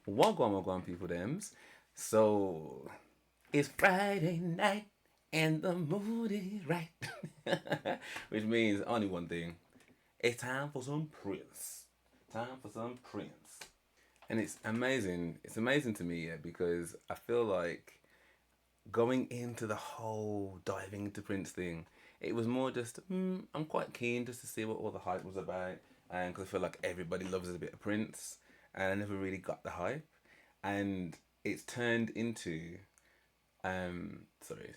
Wagwan people thems. So it's Friday night and the mood is right. Which means only one thing. It's time for some Prince. Time for some Prince. And it's amazing. It's amazing to me, yeah, because I feel like going into the whole diving into Prince thing, it was more just, I'm quite keen just to see what all the hype was about. And because I feel like everybody loves a bit of Prince. And I never really got the hype. And it's turned into, sorry,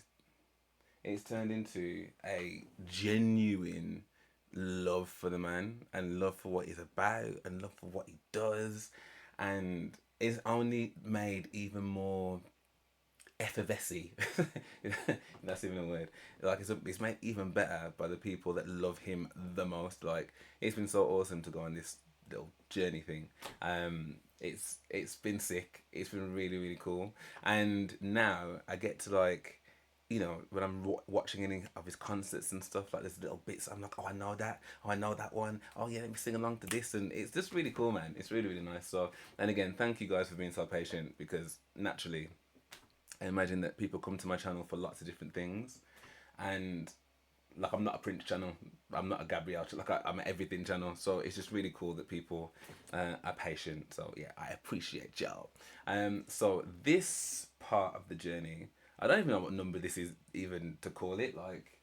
it's turned into a genuine love for the man and love for what he's about and love for what he does. And it's only made even more effervescent. That's even a word. Like it's made even better by the people that love him the most. Like it's been so awesome to go on this little journey thing. It's been sick. It's been really really cool. And now I get to like, when I'm watching any of his concerts and stuff, like there's little bits. I'm like, oh, I know that. Oh, I know that one. Oh, yeah, let me sing along to this, and it's just really cool, man. It's really, really nice. So, and again, thank you guys for being so patient because naturally, I imagine that people come to my channel for lots of different things, and like I'm not a Prince channel, I'm not a Gabrielle channel, like I'm an everything channel. So it's just really cool that people are patient. So yeah, I appreciate y'all. So this part of the journey, I don't even know what number this is even to call it. Like,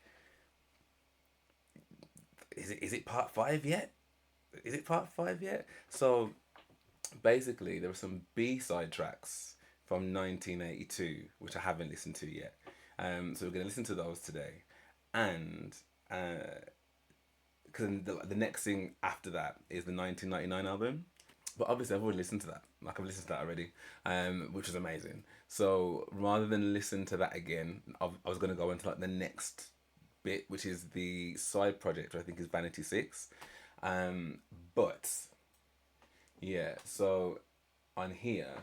is it part five yet? Is it part five yet? So basically, there are some B-side tracks from 1982 which I haven't listened to yet. So we're gonna listen to those today, and because the next thing after that is the 1999 album. But obviously, I've already listened to that. Like I've listened to that already, which is amazing. So rather than listen to that again, I was gonna go into like the next bit, which is the side project, which I think is Vanity Six. Um, but yeah, so on here,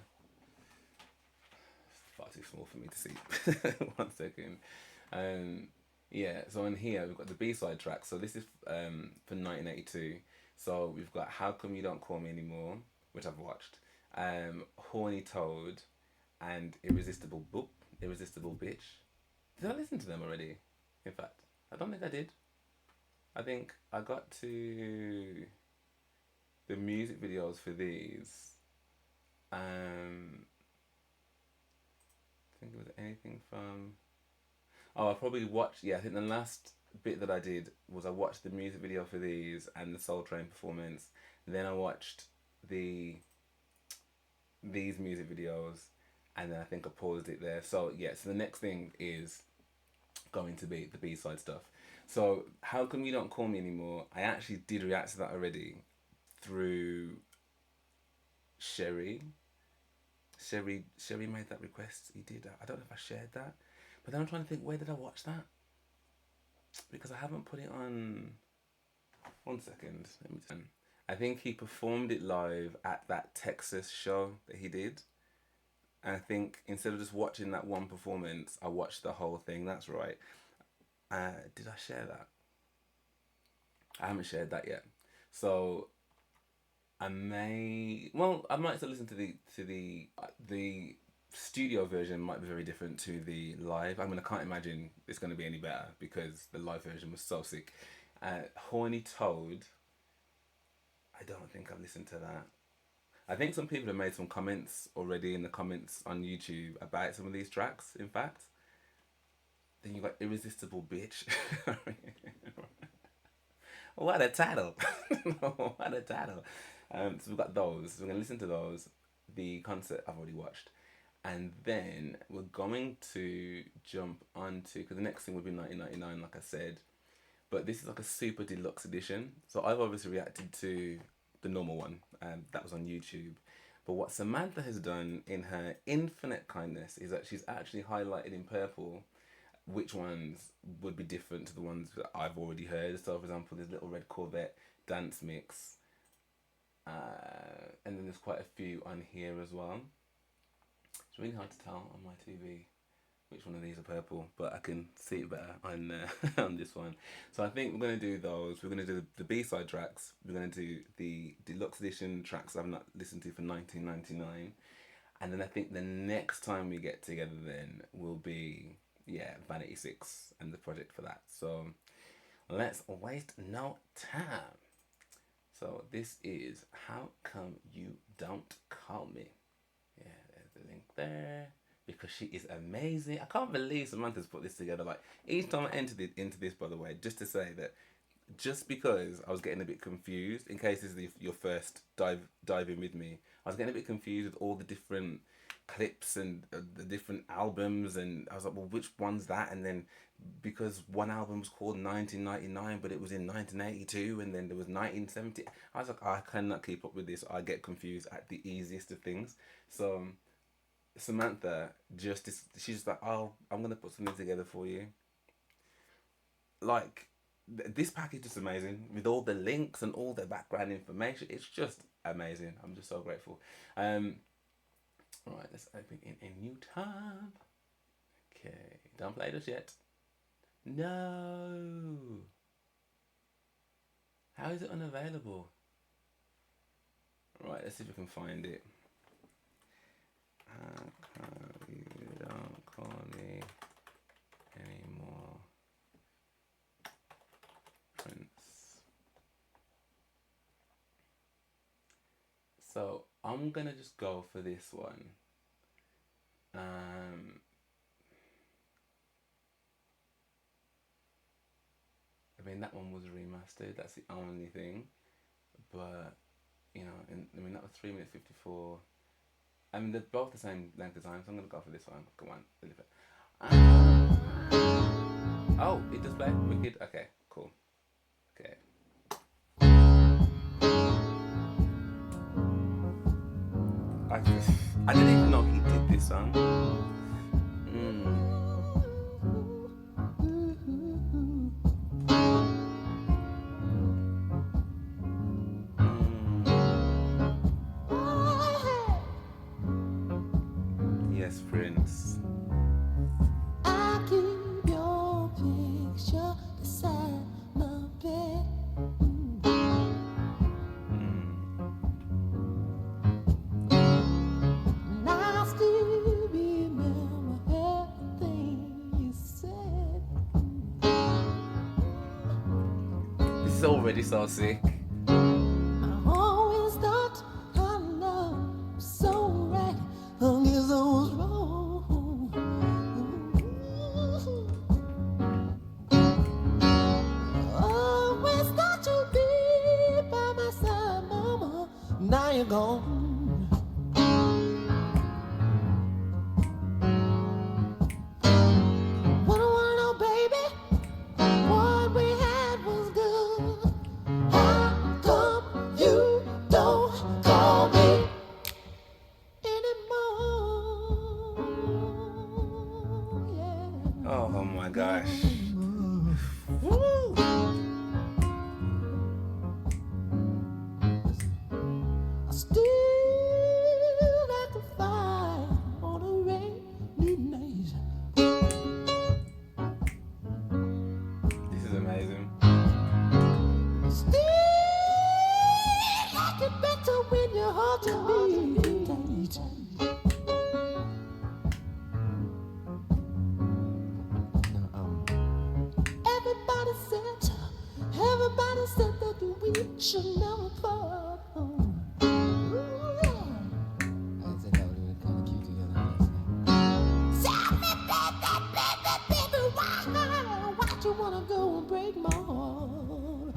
far too small for me to see. 1 second. Um, yeah, so on here we've got the B side track. So this is for 1982. So we've got How Come You Don't Call Me Anymore, which I've watched. Horny Toad, and Irresistible Bitch. Did I listen to them already? In fact, I don't think I did. I think I got to the music videos for these. I think it was anything from. Oh, I probably watched. Yeah, I think the last bit that I did was I watched the music video for these and the Soul Train performance. Then I watched the these music videos, and then I think I paused it there. So yeah, so the next thing is going to be the B side stuff. So How Come You Don't Call Me Anymore? I actually did react to that already through Sherry. Sherry made that request. He did. I don't know if I shared that, but then I'm trying to think, where did I watch that? Because I haven't put it on. 1 second. Let me. I think he performed it live at that Texas show that he did. And I think instead of just watching that one performance, I watched the whole thing. That's right. Did I share that? I haven't shared that yet. So I may. Well, I might still listen to the studio version. Might be very different to the live. I mean, I can't imagine it's going to be any better because the live version was so sick. Horny Toad. I don't think I've listened to that. I think some people have made some comments already in the comments on YouTube about some of these tracks. In fact, then you got Irresistible Bitch. What a title! What a title! So we've got those. We're gonna listen to those. The concert I've already watched, and then we're going to jump onto, because the next thing would be 1999, like I said. But this is like a super deluxe edition. So I've obviously reacted to the normal one, that was on YouTube. But what Samantha has done in her infinite kindness is that she's actually highlighted in purple which ones would be different to the ones that I've already heard. So, for example, there's Little Red Corvette dance mix, and then there's quite a few on here as well. It's really hard to tell on my TV. which one of these are purple, but I can see it better on on this one. So I think we're gonna do those. We're gonna do the B side tracks. We're gonna do the deluxe edition tracks I've not listened to for 1999, and then I think the next time we get together then will be Vanity 6 and the project for that. So let's waste no time. So this is How Come You Don't Call Me. Yeah, there's the link there. Because she is amazing. I can't believe Samantha's put this together. Like, each time I entered into this, by the way, just to say that just because I was getting a bit confused, in case this is your first dive in with me, I was getting a bit confused with all the different clips and the different albums, and I was like, well, which one's that? And then because one album was called 1999, but it was in 1982, and then there was 1970, I was like, I cannot keep up with this. I get confused at the easiest of things. So Samantha she's just like, oh, I'm gonna put something together for you. Like, this package is amazing with all the links and all the background information. It's just amazing. I'm just so grateful. Right, let's open in a new tab. Okay, don't play this yet. No. How is it unavailable? Right, let's see if we can find it. How come you don't call me anymore, Prince? So I'm gonna just go for this one. I mean, that one was remastered. That's the only thing, but you know, I mean, that was 3 minutes 54. I mean, they're both the same length of time, so I'm gonna go for this one. Come on, deliver. Oh, it does play. Wicked. Okay, cool. Okay. I didn't even know he did this song. Yes, Prince. I keep your picture beside my bed. And I still remember everything you said. This is already so sick. I always thought our love was so right, long as I was wrong. Always thought you'd be by my side, mama. Now you're gone. What I wanna know, baby, what we had was good. How come you don't call me anymore? Yeah. Oh my gosh. Woo. I still like to fire on a rainy night. This is amazing. Still like it better when you're hard to be tight. Everybody said that we should never part. Ooh, yeah. I said that would have been kind of cute together. Tell me, baby, why you wanna go and break my heart?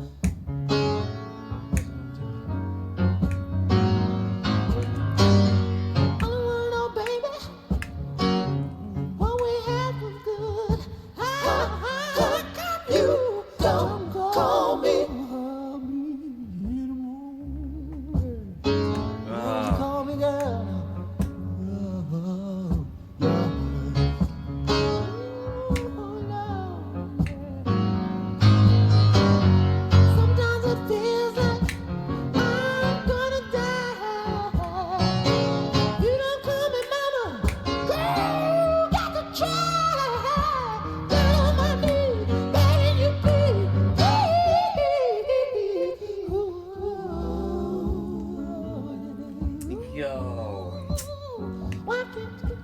I wanna know, baby, what we had was good. How come you don't call me anymore?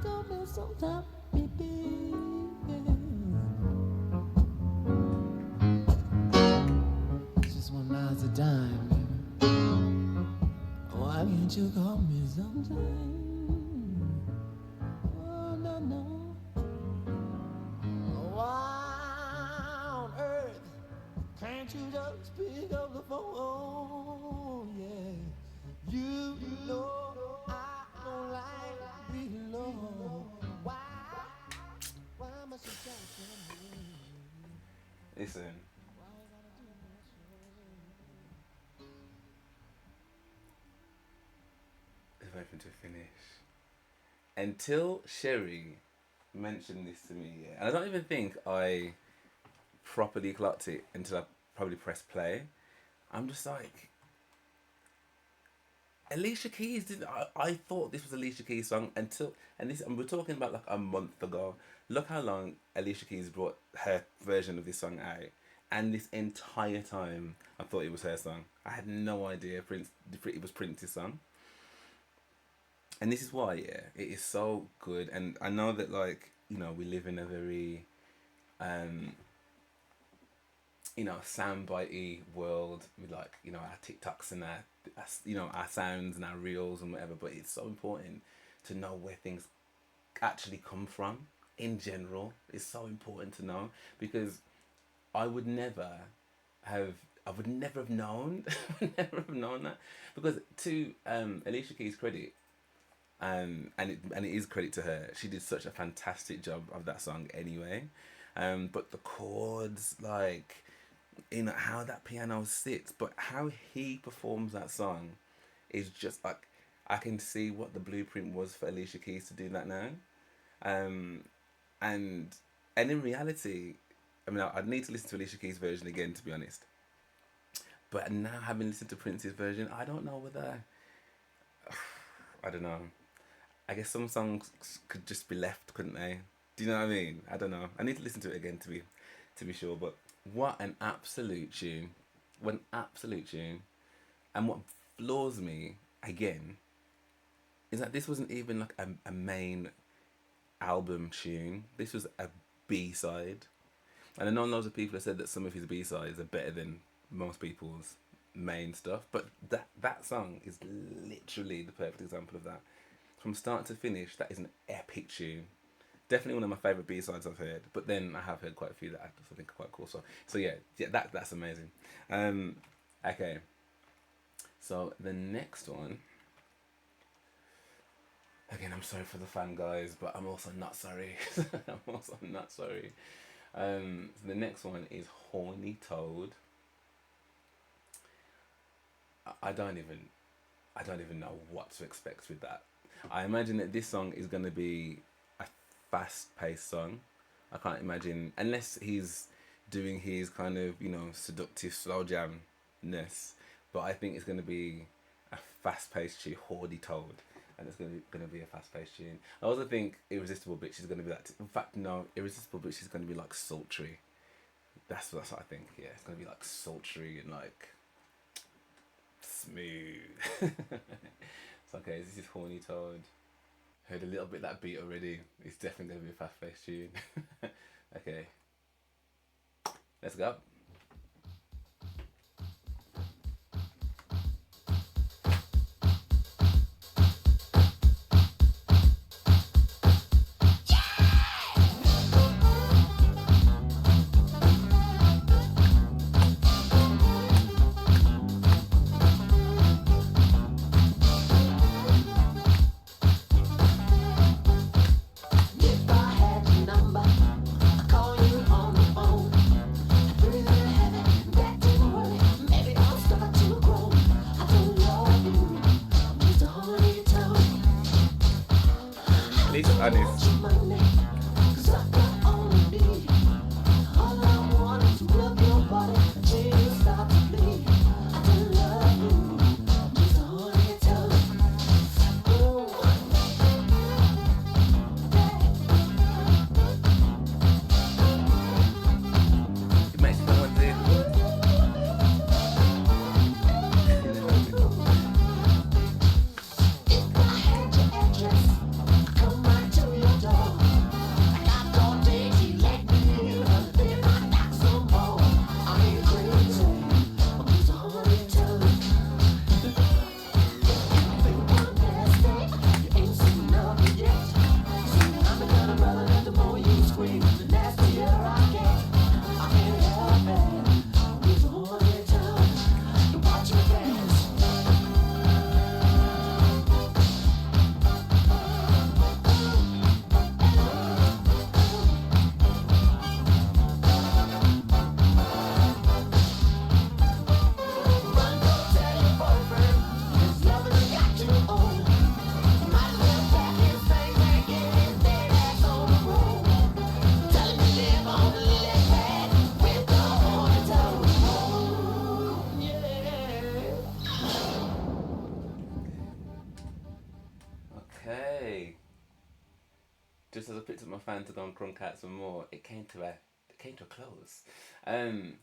Tell me sometime, baby. Just $1 a dime, baby. Why can't you call me sometime? Oh, no, no. Why on earth can't you just pick up the phone? Yeah, you know I don't like being alone. Why must you talk to me? Listen, Why you gotta do this? it's waiting to finish. Until Sherry mentioned this to me, yeah, and I don't even think I properly clocked it until I probably pressed play. I'm just like, Alicia Keys did. I thought this was Alicia Keys' song until, and we're talking about like a month ago. Look how long Alicia Keys brought her version of this song out, and this entire time I thought it was her song. I had no idea it was Prince's song, and this is why, yeah, it is so good. And I know that, like, we live in a very um soundbitey world with, like, our TikToks and our sounds and our reels and whatever. But it's so important to know where things actually come from. In general, it's so important to know, because I would never have I would never have known never have known that, because to Alicia Keys' credit, and it is credit to her, she did such a fantastic job of that song anyway. But the chords, like, how that piano sits, but how he performs that song is just like, I can see what the blueprint was for Alicia Keys to do that now. Um, and in reality, I mean, I'd need to listen to Alicia Keys' version again, to be honest. But now, having listened to Prince's version, I don't know whether, I don't know. I guess some songs could just be left, couldn't they? Do you know what I mean? I don't know. I need to listen to it again to be sure. But what an absolute tune! What an absolute tune! And what floors me again is that this wasn't even like a main album tune. This was a B side. And I know loads of people have said that some of his B sides are better than most people's main stuff, but that song is literally the perfect example of that. From start to finish, that is an epic tune. Definitely one of my favourite B sides I've heard. But then I have heard quite a few that I think are quite cool. So yeah, that's amazing. Okay. So the next one. Again, I'm sorry for the fan guys, but I'm also not sorry. I'm also not sorry. So the next one is Horny Toad. I don't even know what to expect with that. I imagine that this song is going to be a fast-paced song. I can't imagine, unless he's doing his kind of, seductive slow jam-ness. But I think it's going to be a fast-paced tune, Horny Toad. And it's going to be a fast-paced tune. I also think Irresistible Bitch is going to be that. In fact, no, Irresistible Bitch is going to be like sultry. That's what I think. Yeah, it's going to be like sultry and like smooth. It's okay. This is Horny Toad. Heard a little bit of that beat already. It's definitely going to be a fast-paced tune. Okay, let's go. If I had your number, I'd call you on the phone. Breathing heavy, back to the worry. Maybe I'll start to grow. I don't love you, I'm just a horny toad. At least I honest. want your money, 'cause I got only me. All I want is to rub your body until you start to bleed. I don't love you, I'm just a horny toad. Ooh. It makes me want to. If I had your address, I'd come Okay. Just as I picked up my phone to go and crunk out some more, it came to a close. Um,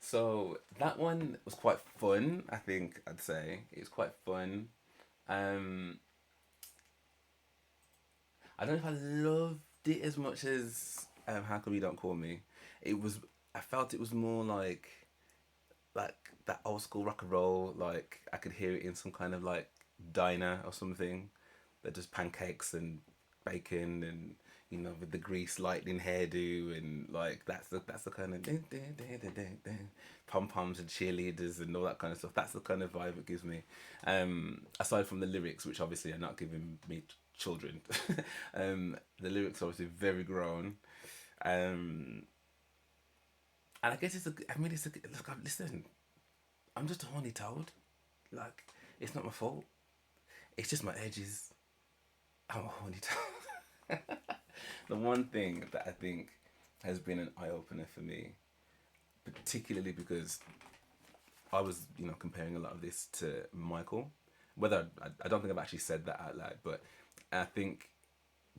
so that one was quite fun. I think I'd say it was quite fun. Um, I don't know if I loved it as much as How Come You Don't Call Me. It was. I felt it was more like that old school rock and roll. Like I could hear it in some kind of like diner or something that does pancakes and bacon and with the grease lightning hairdo and like that's the kind of pom poms and cheerleaders and all that kind of stuff. That's the kind of vibe it gives me. Aside from the lyrics, which obviously are not giving me children, the lyrics are obviously very grown. Um, and I guess look. Listen, I'm just a horny toad. Like, it's not my fault. It's just my edges. I'm a horny toad. The one thing that I think has been an eye opener for me, particularly because I was, comparing a lot of this to Michael. Whether I don't think I've actually said that out loud, but I think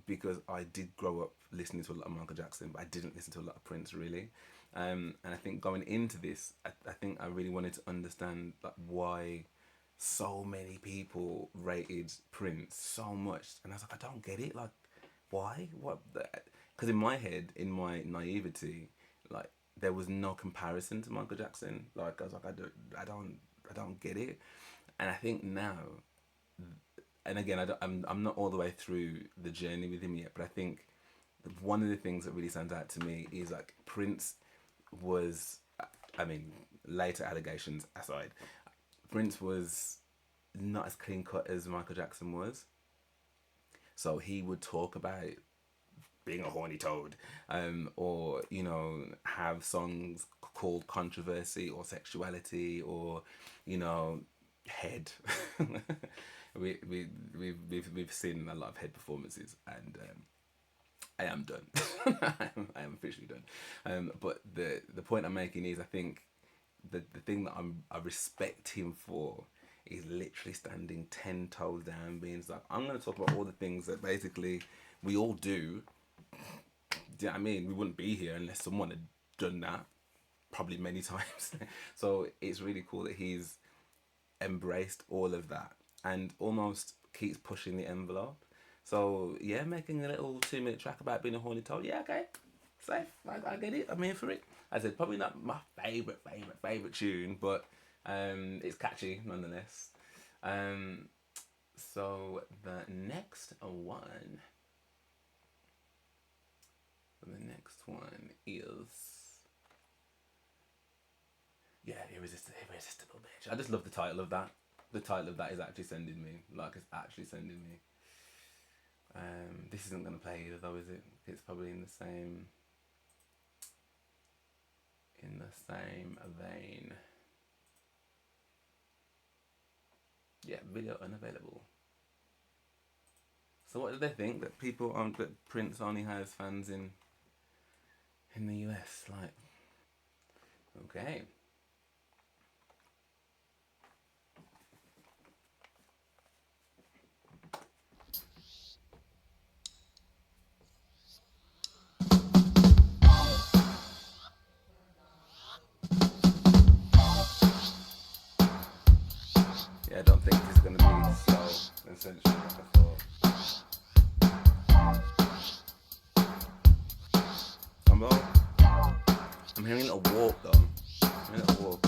because I did grow up listening to a lot of Michael Jackson, but I didn't listen to a lot of Prince really. And I think going into this, I think I really wanted to understand like why so many people rated Prince so much, and I was like, I don't get it. Like, why? What? Because in my head, in my naivety, like there was no comparison to Michael Jackson. Like I was like, I don't get it. And I think now, and again, I'm not all the way through the journey with him yet, but I think one of the things that really stands out to me is like Prince was, I mean, later allegations aside, Prince was not as clean cut as Michael Jackson was. So he would talk about being a horny toad, or have songs called controversy or sexuality or head. We've seen a lot of head performances, and I am done. I am officially done. But the point I'm making is I think the thing that I respect him for is literally standing 10 toes down, being like, I'm going to talk about all the things that basically we all do. Do you know what I mean? We wouldn't be here unless someone had done that, probably many times. So it's really cool that he's embraced all of that and almost keeps pushing the envelope. So yeah, making a little 2 minute track about being a horny toad. Yeah, okay, safe. I get it. I'm here for it. I said probably not my favorite tune, but it's catchy nonetheless. Um, so the next one is yeah, irresistible bitch. I just love the title of that. The title of that is actually sending me. Like it's actually sending me. This isn't gonna play either though, is it? It's probably in the same vein. Yeah, video unavailable. So what do they think that that Prince only has fans in the US? Like, okay. Yeah, I don't think this is gonna be slow and sensual like I thought. I'm hearing a walk though. I'm hearing a walk.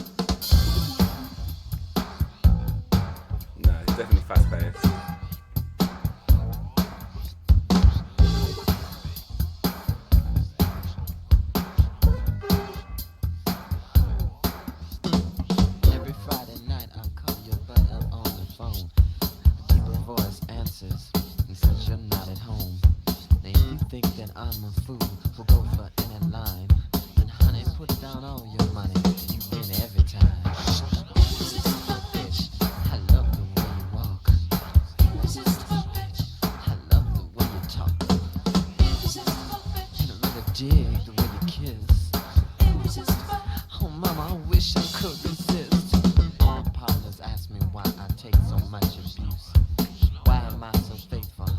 No, it's definitely fast paced. Every Friday night I'll call your butt up on the phone. A deeper voice answers and says you're not at home. Now if you think that I'm a fool who'll go for any line, then honey, put down all your money. You win every time. Irresistible bitch, I love the way you walk. Irresistible bitch, I love the way you talk. Irresistible bitch, and I really dig the way you kiss. Irresistible. Oh mama, I wish I could resist. All my partners ask me why I take so much abuse. Why am I so faithful?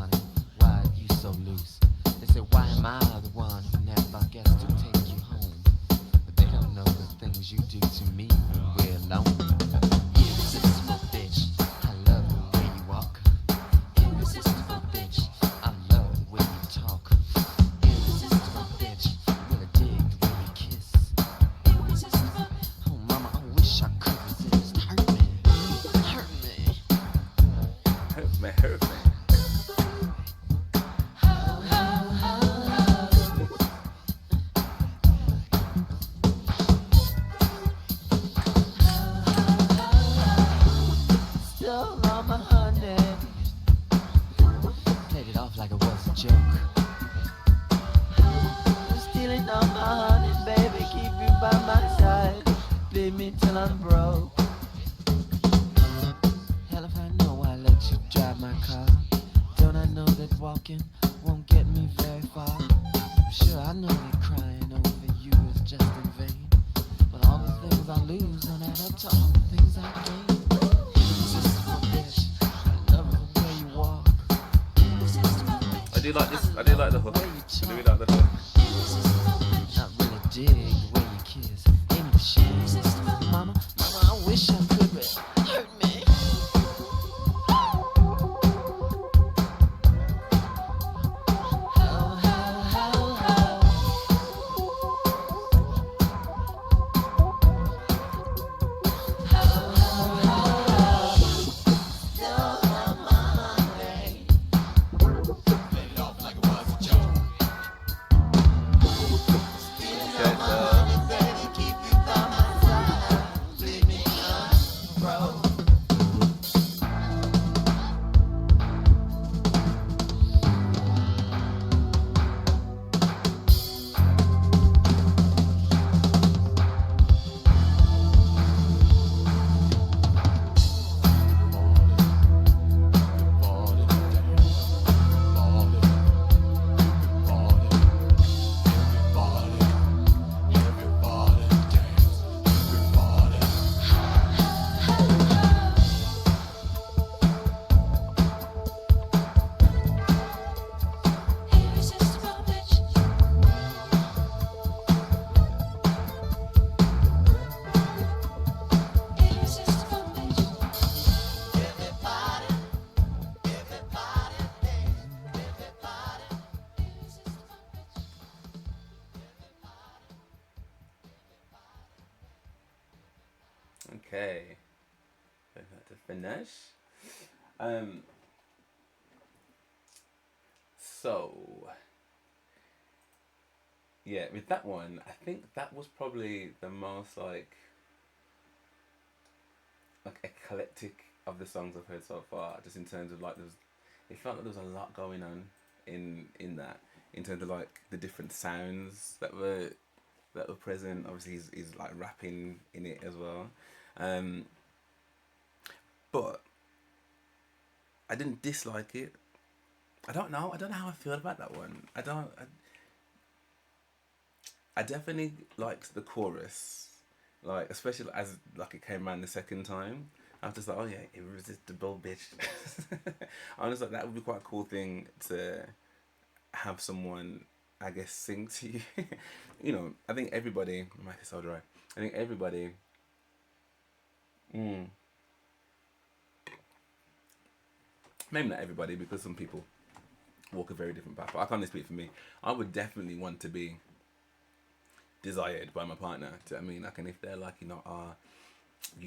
like it was a joke. You're stealing all my honey, baby, keep you by my side. Leave me till I'm broke. Hell if I know I let you drive my car. Don't I know that walking won't get me very far? Sure, I know that crying over you is just in vain. But all the things I lose don't add up to all the things I gain. Irresistible bitch, I love the way you walk. Irresistible I bitch, do like this. I I do love like the the hook. way you I do really talk. like the hook. Irresistible bitch, I really dig the way you kiss. Ain't no shame. Irresistible mama, mama, I wish I could, but hurt me. How, how. Okay, so okay. To finish. Um. So yeah, with that one, I think that was probably the most like eclectic of the songs I've heard so far. Just in terms of like there was, it felt like there was a lot going on in that. In terms of like the different sounds that were present. Obviously, he's like rapping in it as well. Um, but I didn't dislike it. I don't know. I don't know how I feel about that one. I don't. I definitely liked the chorus, like especially as like it came around the second time. I was just like, oh yeah, irresistible bitch. I was like, that would be quite a cool thing to have someone, I guess, sing to you. You know, I think everybody. My is so dry. I think everybody. Mm, maybe not everybody, because some people walk a very different path. But I can't speak for me. I would definitely want to be desired by my partner. Do you know what I mean? Like, and if they're like, you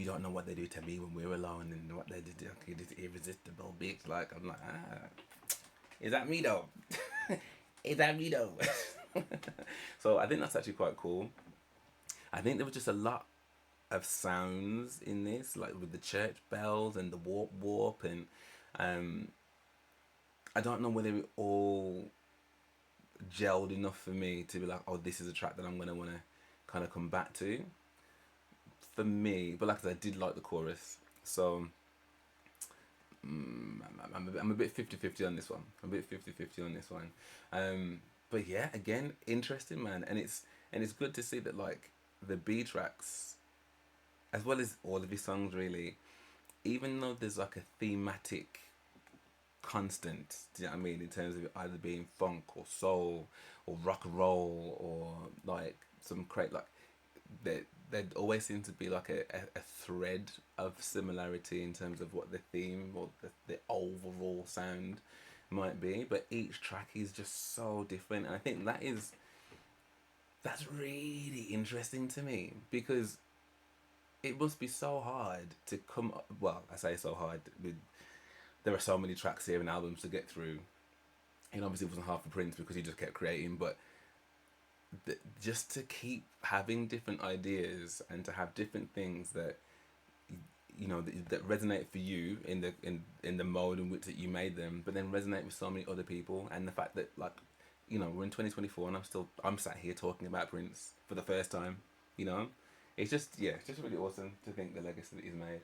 don't know what they do to me when we're alone, and what they do, okay, this irresistible bitch. Like, I'm like, is that me though? Is that me though? So I think that's actually quite cool. I think there was just a lot of sounds in this, like with the church bells and the warp warp, and um, I don't know whether it all gelled enough for me to be like, oh, this is a track that I'm gonna want to kind of come back to. For me, but like I said, I did like the chorus, so I'm a bit 50-50 on this one. I'm a bit 50-50 on this one. But yeah, again, interesting, man, and it's good to see that like the B tracks, as well as all of his songs, really, even though there's like a thematic constant, do you know what I mean, in terms of it either being funk or soul or rock and roll or like some crate, like there always seems to be like a thread of similarity in terms of what the theme or the overall sound might be, but each track is just so different, and I think that's really interesting to me, because it must be so hard to come up, well, I say so hard with, there are so many tracks here and albums to get through, and obviously it wasn't hard for Prince because he just kept creating, but just to keep having different ideas and to have different things that you know that resonate for you in the mode in which that you made them, but then resonate with so many other people, and the fact that like, you know, we're in 2024 and I'm sat here talking about Prince for the first time, you know, it's just yeah, it's just really awesome to think the legacy that he's made.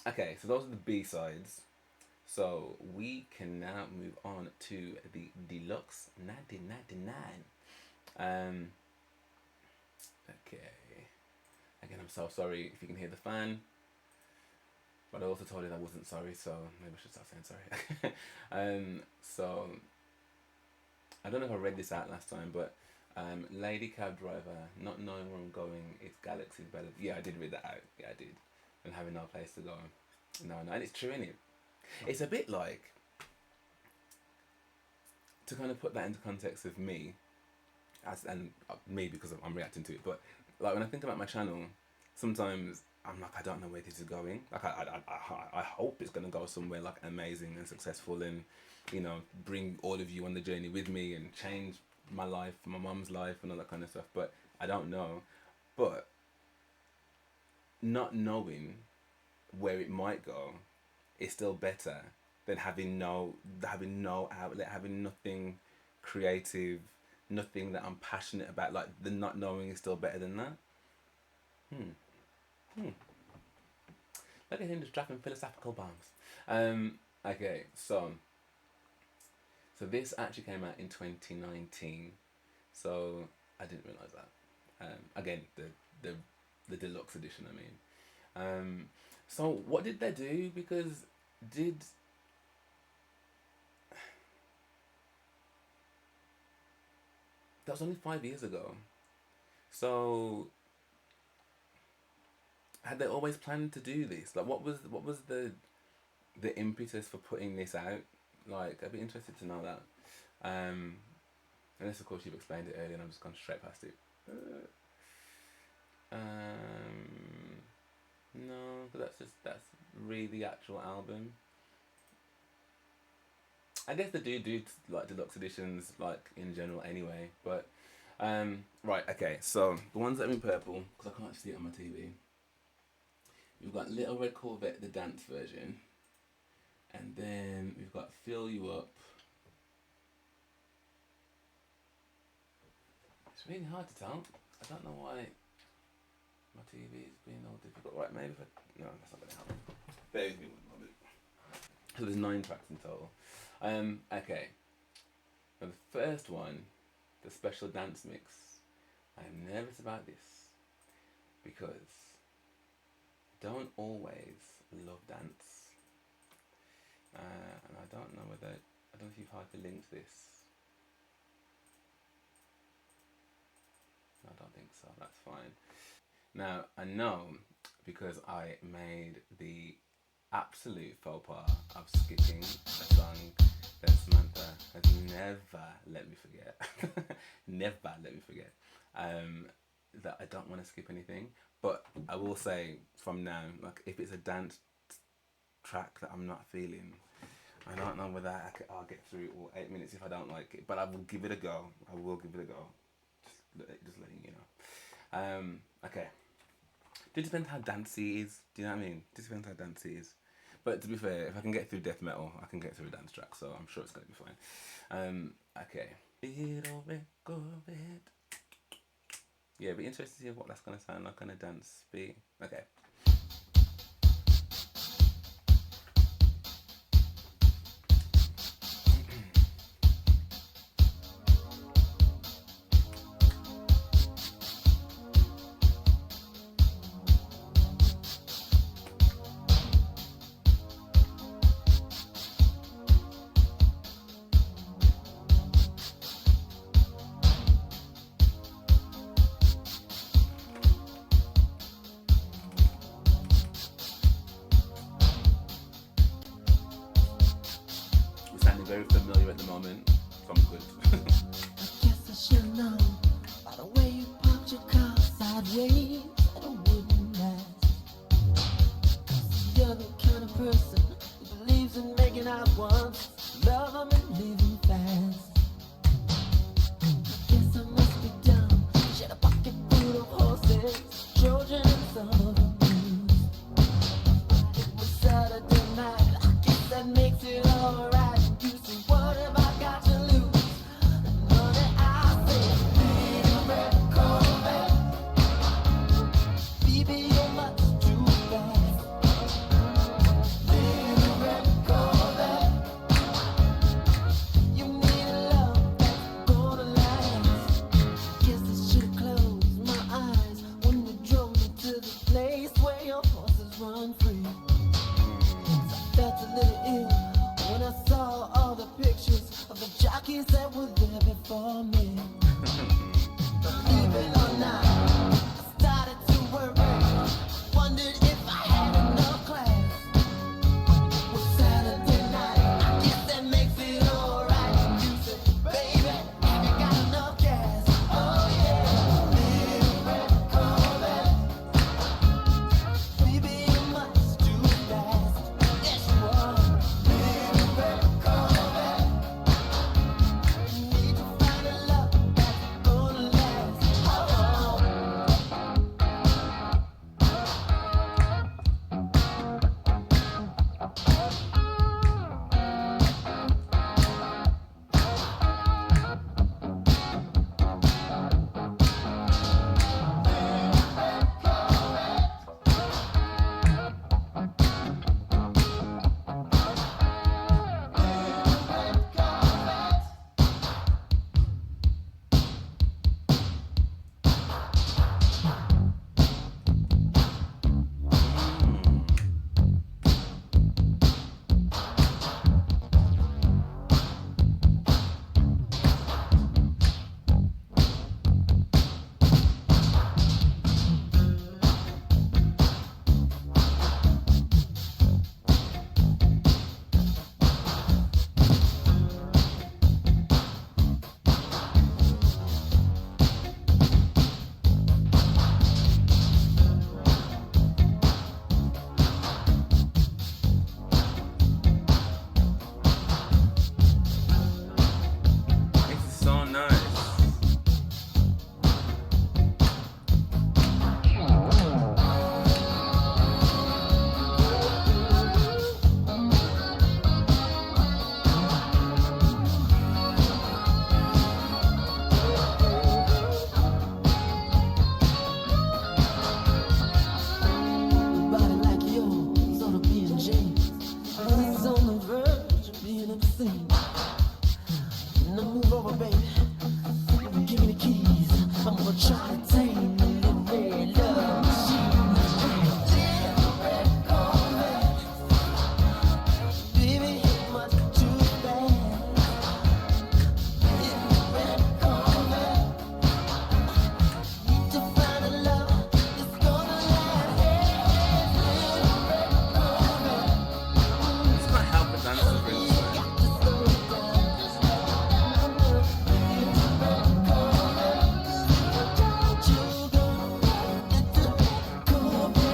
Okay, so those are the B sides. So we can now move on to the deluxe 1999. Okay. Again, I'm so sorry if you can hear the fan. But I also told you that I wasn't sorry, so maybe I should start saying sorry. So I don't know if I read this out last time, but lady cab driver, not knowing where I'm going, it's Galaxy's better. Yeah, I did read that out. Yeah, I did. And having no place to go. No, and it's true, innit? It's a bit like, to kind of put that into context of me, and me because I'm reacting to it, but like when I think about my channel, sometimes I'm like, I don't know where this is going. Like I hope it's gonna go somewhere like amazing and successful, and you know, bring all of you on the journey with me and change my life, my mum's life, and all that kind of stuff. But I don't know. But not knowing where it might go is still better than having no outlet, having nothing creative, nothing that I'm passionate about. Like the not knowing is still better than that. Look at him just dropping philosophical bombs. Okay, so this actually came out in 2019, so I didn't realize that. Again, the deluxe edition, I mean. So what did they do? Because that was only 5 years ago. So had they always planned to do this? Like, what was the impetus for putting this out? Like, I'd be interested to know that. Unless of course you've explained it earlier and I'm just gone straight past it. No, but that's really the actual album. I guess they do like deluxe editions like in general anyway, but right, okay, so the ones that are in purple, because I can't see it on my TV, we've got Little Red Corvette, the dance version, and then we've got Fill You Up. It's really hard to tell. I don't know why my TV is being all difficult. Right, maybe if I... No, that's not going to help. Bear with me one moment. So there's 9 tracks in total. Okay. Now the first one, the special dance mix. I'm nervous about this because I don't always love dance. And I don't know whether... I don't know if you've hyperlinked this. I don't think so, that's fine. Now, I know because I made the absolute faux pas of skipping a song that Samantha has never let me forget. Never let me forget. That I don't want to skip anything. But I will say from now, like if it's a dance track that I'm not feeling, I don't know whether I'll get through all 8 minutes if I don't like it. But I will give it a go. I will give it a go. Just letting you know. Okay. It depends how dancey it is. Do you know what I mean? It depends how dancey it is. But to be fair, if I can get through death metal, I can get through a dance track, so I'm sure it's going to be fine. Okay. Yeah, it'd be interesting to see what that's going to sound like on a dance beat. Okay. Very familiar at the moment, so I'm good. I guess I should know by the way you parked your car sideways at a wooden mast. You're the kind of person who believes in making out once, love 'em and living fast. I guess I must be dumb. She had a pocket full of horses, Trojan and some of the blues. kids that were there before me. Believe it or not, I started to worry. Wondered if I had enough class. Was Saturday night, I guess that makes it alright. You said, baby, have you got enough gas? Oh yeah, little red Corvette. Baby, you must do fast. Yes, you are. Little red Corvette. Need to find a love that's gonna last. This is so nice. A body like yours ought to be in jail. It's on the verge of being obscene. Now move over, baby. Give me the keys. I'm gonna try to tame the little red love machine. Little red Corvette. Baby, it must too fast. Little red Corvette. Need to find a love that's gonna last. Little red Corvette. It's not help but dance to bring this way. Got to slow it down. Don't you go into that Corvette.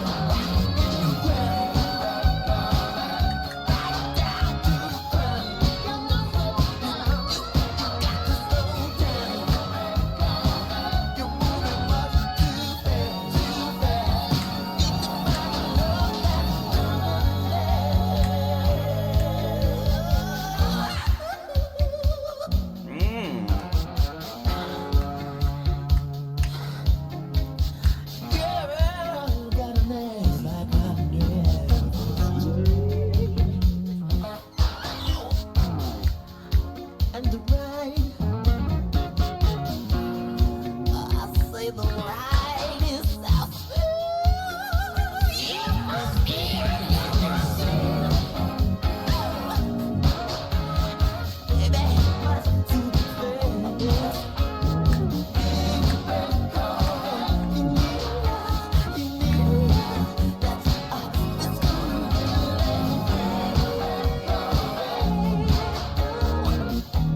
Right down to the front. You got to slow down. You're moving much too fast, too fast. Need to find a love that's gonna last. Girl, got an ass like and the ride, I say the ride is so smooth. You must be baby, must too fast. You need love, you need love. That's gonna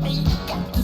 you got to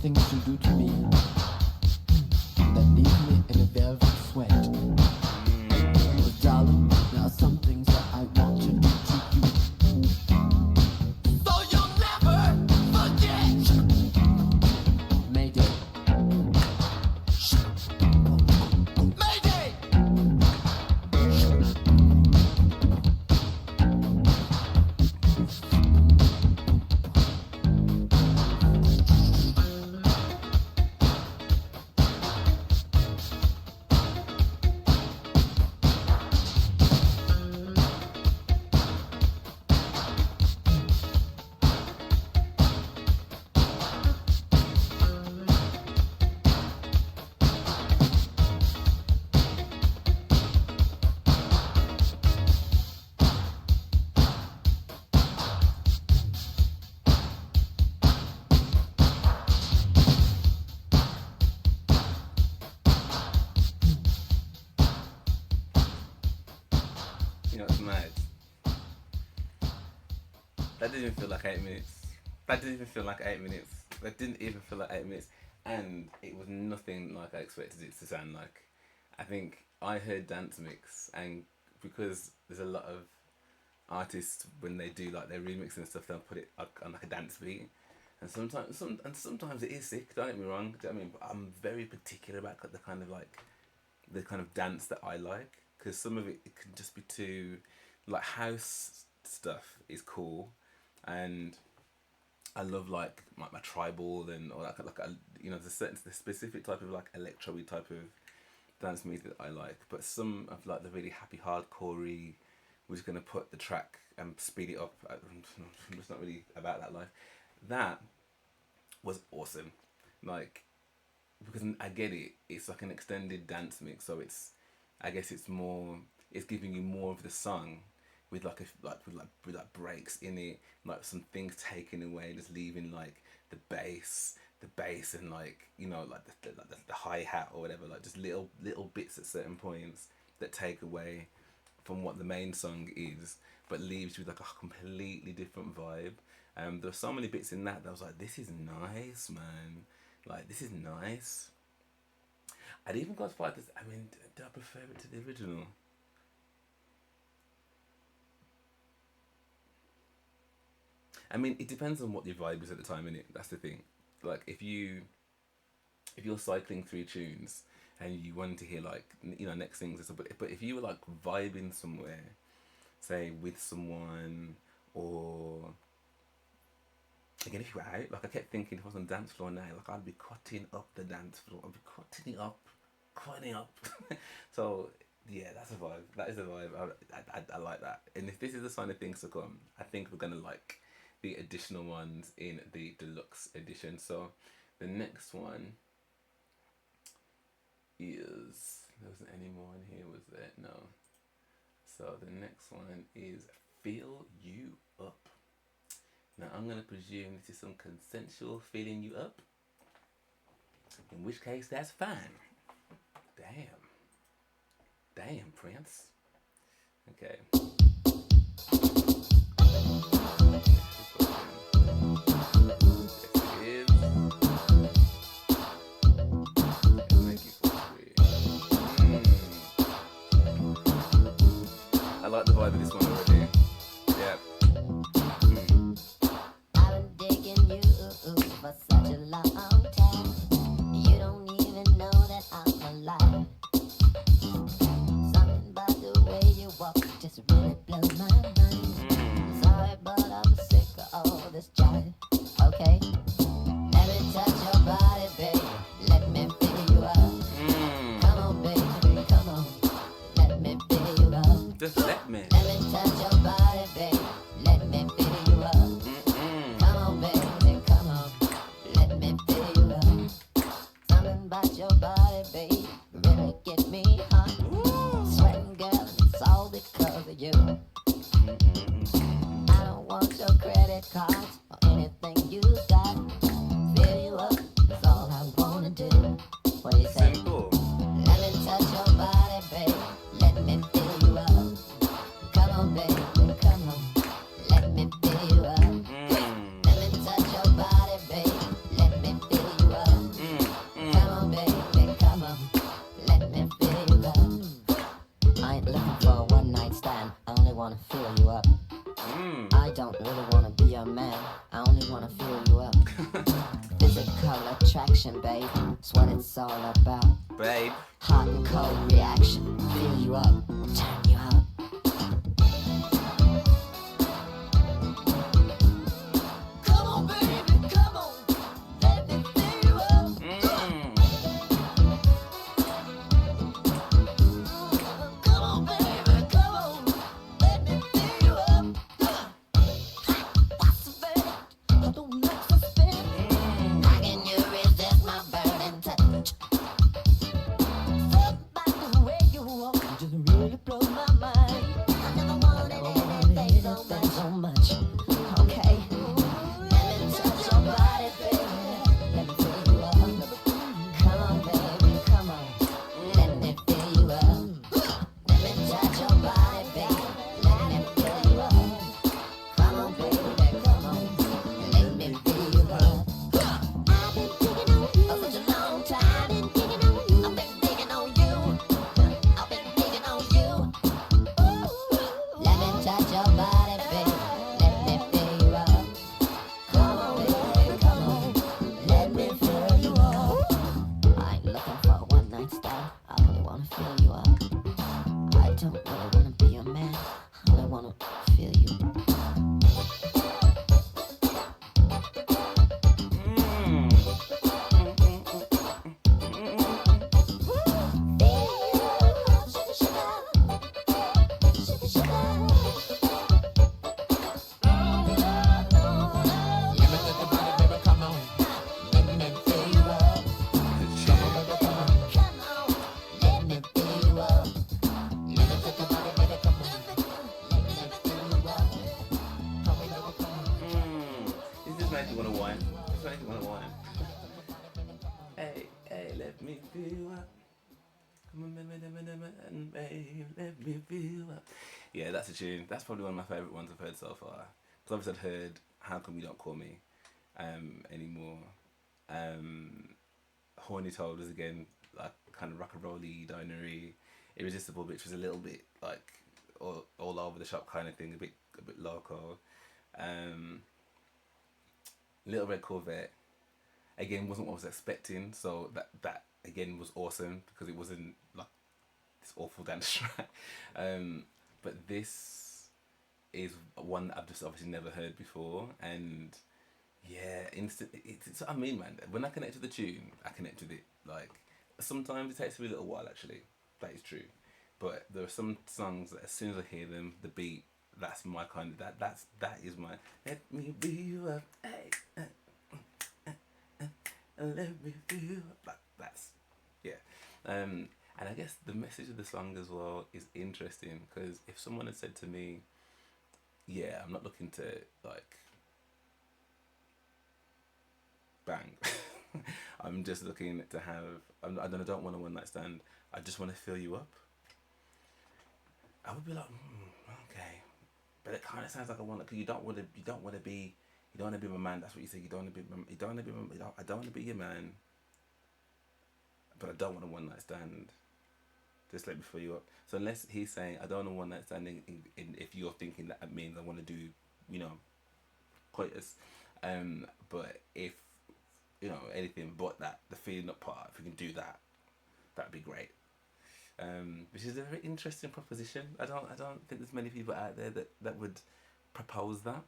anything that you do to me that leaves me in a velvet sweat. But darling, there are some things that I want to do to you. So you'll never forget. Mayday. Mayday! You know, it's mad. That didn't even feel like 8 minutes. That didn't even feel like 8 minutes. That didn't even feel like 8 minutes. And it was nothing like I expected it to sound like. I think I heard dance mix, and because there's a lot of artists when they do like their remix and stuff, they'll put it on like a dance beat. And sometimes it is sick. Don't get me wrong. Do you know what I mean? But I'm very particular about the kind of dance that I like, because some of it can just be too, like, house stuff is cool, and I love like my tribal and or like a, you know, the specific type of like electro-y type of dance music that I like. But some of like the really happy hardcore-y, we're just gonna put the track and speed it up. I'm just not really about that life. That was awesome, like, because I get it. It's like an extended dance mix, so I guess it's giving you more of the song, with with breaks in it, like some things taken away, just leaving like the bass, and like, you know, like the hi hat or whatever, like just little bits at certain points that take away from what the main song is, but leaves you with like a completely different vibe. There were so many bits in that I was like, this is nice, man. Like, this is nice. I'd even go as far as, I mean, do I prefer it to the original? I mean, it depends on what your vibe is at the time, innit? That's the thing. Like, if you're cycling through tunes and you want to hear, like, you know, next things, but if you were like vibing somewhere, say with someone, or again, if you were out, like, I kept thinking, if I was on the dance floor now, like, I'd be cutting up the dance floor. I'd be cutting it up. So yeah, that's a vibe. That is a vibe. I like that. And if this is a sign of things to come, I think we're gonna like the additional ones in the deluxe edition. So the next one is, there wasn't any more in here, was there? No. So the next one is Feel You Up. Now I'm gonna presume this is some consensual feeling you up, in which case that's fine. Damn, Prince. Okay. I like the vibe of this one already. Yeah. I've been digging you for such a long time. You don't even know that I'm alive. Something about the way you walk just really blows my mind. Sorry, but I'm sick of all this jive. Okay, let me touch your body, baby. Let me fill you up. Come on, baby, come on. Let me fill you up. Just let me. Let me touch your body, baby. Let me fill you up. Come on, baby, come on. Let me fill you up. Something about your body, baby, really get me hot. Sweating, girl, it's all because of you. I don't want your credit cards or anything you got. Fill you up, that's all I wanna do. What do you say? Simple. Let me touch your body, baby. Let me fill you up. Come on, baby, come on. Let me fill you up. Let me touch your body, baby. Let me fill you attraction, babe. That's what it's all about. Babe. Hot and cold reaction. Fill you up, turn you up. Come on, baby, come on. Let me fill you up. Come on, baby, come on. Let me fill you up. What's the verdict? I don't like suspense. How can you resist my burning touch? Something about the way you walk just really blows my mind. I never wanted anything so much. Okay, let me touch your body, baby. Let me fill you up. Come on, baby, come on. Let me fill you up. Let me touch your body, baby. Let me fill you up. Come on, baby, come on. Let me fill you up. I've been digging on you for such a long time. I've been digging on you. I've been digging on you. I've been digging on you. Let me touch your body, baby. Let me fill you up. Come on, baby, come on. Let me fill you up. I ain't looking for a one night stand. I only wanna fill you up. I don't really wanna be your man. I only wanna feel you. This just makes you want to whine. This makes you want to whine. Hey, hey, let me fill you up. Come on, baby, let me fill you up. Yeah, that's a tune. That's probably one of my favourite ones I've heard so far. Because obviously I'd heard How Come You Don't Call Me anymore. Horny Told was again like kind of rock and rolly, dinery. Irresistible Bitch was a little bit like all over the shop kind of thing, a bit loco. Little Red Corvette again wasn't what I was expecting, so that again was awesome because it wasn't like this awful dance track. But this is one that I've just obviously never heard before, and yeah, it's what I mean, man. When I connect to the tune, I connect with it. Like sometimes it takes me a little while, actually. That is true, but there are some songs that as soon as I hear them, the beat, that's my kind of that is my let me be you up, hey, let me be you up. That's yeah. And I guess the message of the song as well is interesting because if someone had said to me, yeah, I'm not looking to like bang. I'm just looking to have. I don't want a one night stand. I just want to fill you up. I would be like, okay, but it kind of sounds like I want. Because you don't want to be my man. That's what you say. You don't want to be. You don't want to be. I don't want to be your man. But I don't want a one night stand. Just let me fill you up. So unless he's saying I don't want a one night stand, if you're thinking that means I want to do, coitus. But if anything but that, the feeling up part, if we can do that, that'd be great. Which is a very interesting proposition. I don't think there's many people out there that would propose that.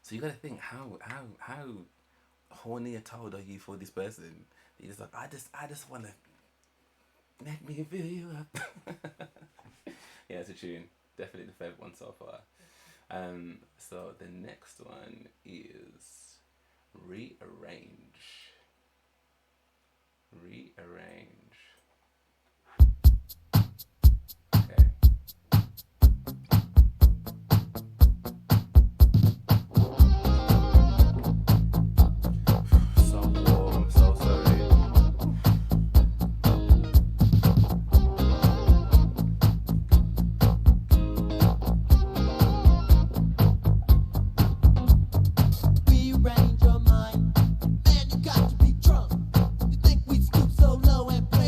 So you got to think how horny or told are you for this person? You're just like I just want to let me fill you up. Yeah, it's a tune. Definitely the favourite one so far. So the next one is Rearrange. Okay. So warm, so sorry. Rearrange your mind. Man, you got to be drunk. You think we stoop so low and play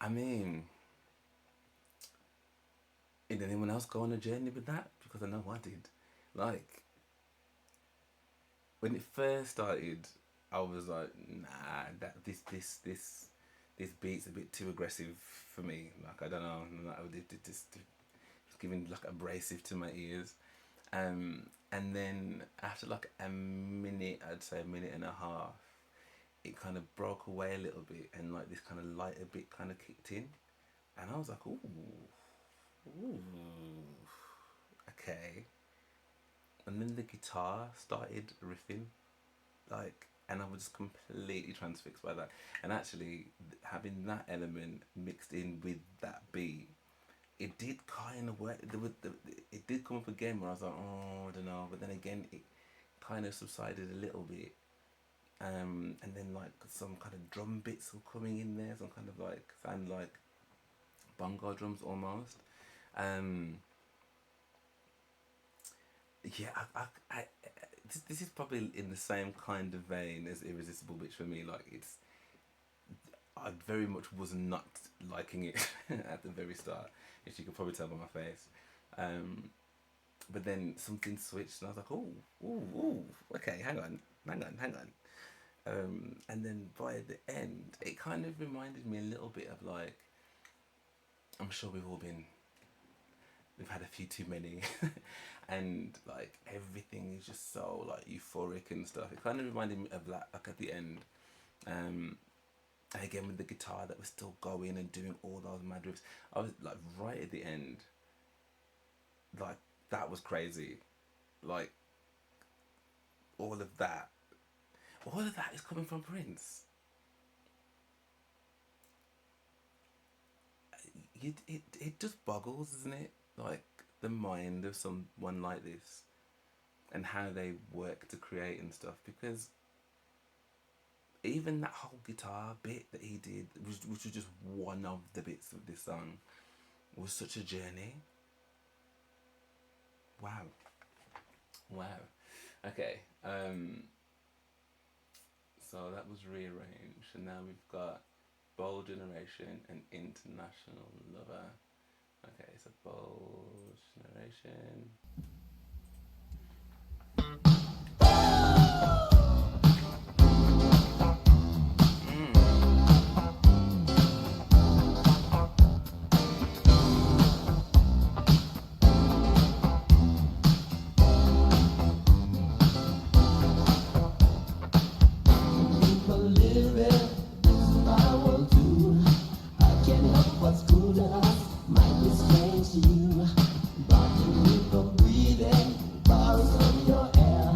I mean, did anyone else go on a journey with that? Because I know I did. Like, when it first started, I was like, nah, this beat's a bit too aggressive for me. Like, I don't know, it's giving like abrasive to my ears. And then after like a minute, I'd say a minute and a half, it kind of broke away a little bit, and like this kind of lighter bit kind of kicked in, and I was like, ooh, okay. And then the guitar started riffing, like, and I was just completely transfixed by that. And actually, having that element mixed in with that beat, it did kind of work. It did come up again where I was like, oh, I don't know. But then again, it kind of subsided a little bit. And then like some kind of drum bits were coming in there, some kind of like sound like bongo drums almost. Um, yeah, this is probably in the same kind of vein as Irresistible Bitch for me. Like I very much was not liking it at the very start, which you could probably tell by my face. But then something switched, and I was like, ooh, okay, hang on. And then by the end, it kind of reminded me a little bit of like, I'm sure we've had a few too many, and like everything is just so like euphoric and stuff. It kind of reminded me of that, like at the end, and again with the guitar that was still going and doing all those mad riffs. I was like right at the end, like that was crazy, like all of that is coming from Prince. It just boggles, isn't it? Like the mind of someone like this, and how they work to create and stuff. Because even that whole guitar bit that he did, which was just one of the bits of this song, was such a journey. Wow. Okay. So that was rearranged, and now we've got Bold Generation and International Lover. Okay, so Bold Generation. You, but you keep on breathing, bars on your air.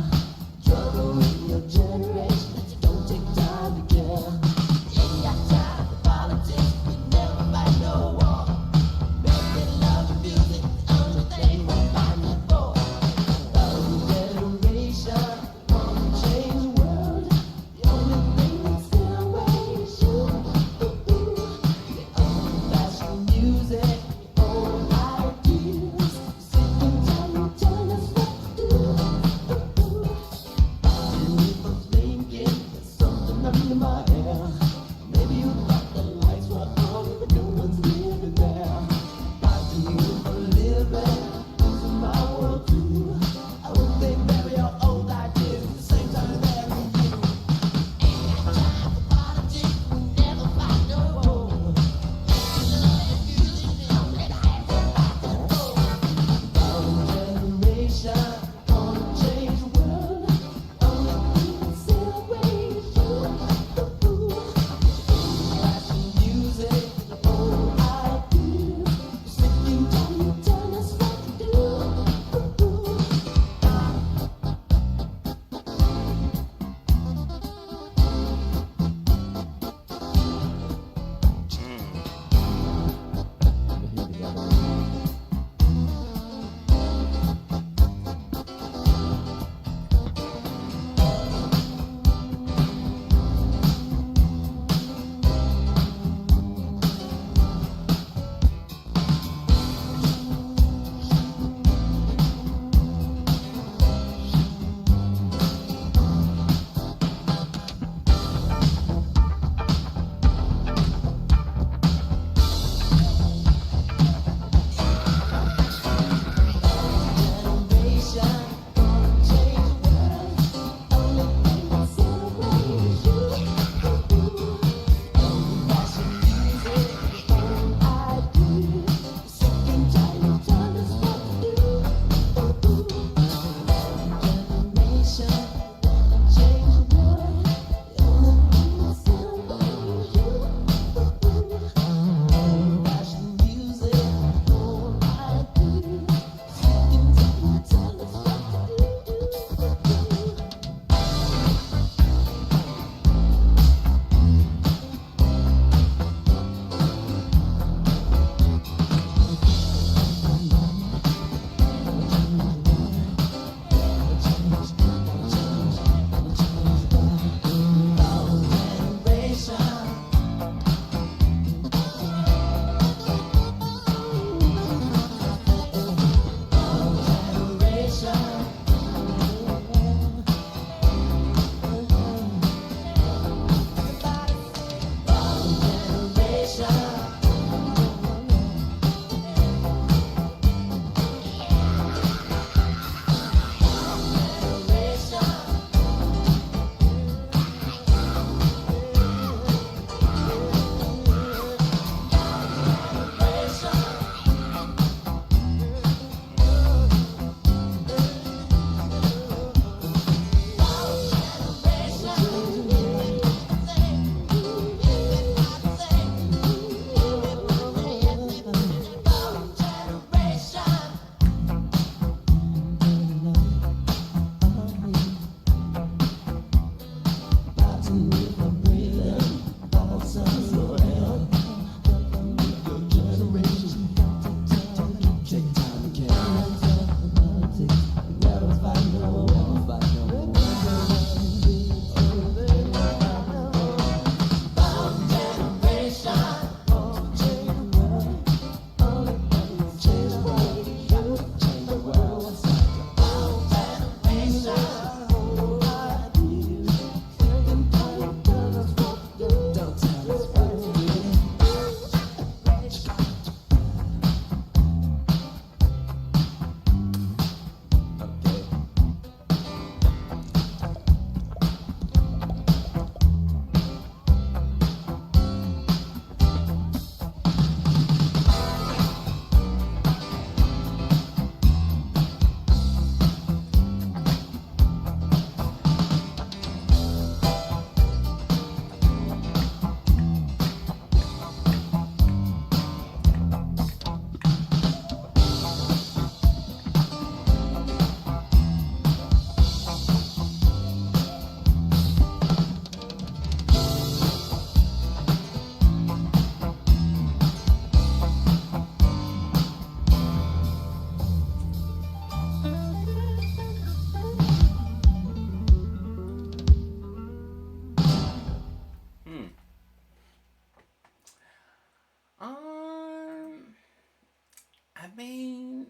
mean,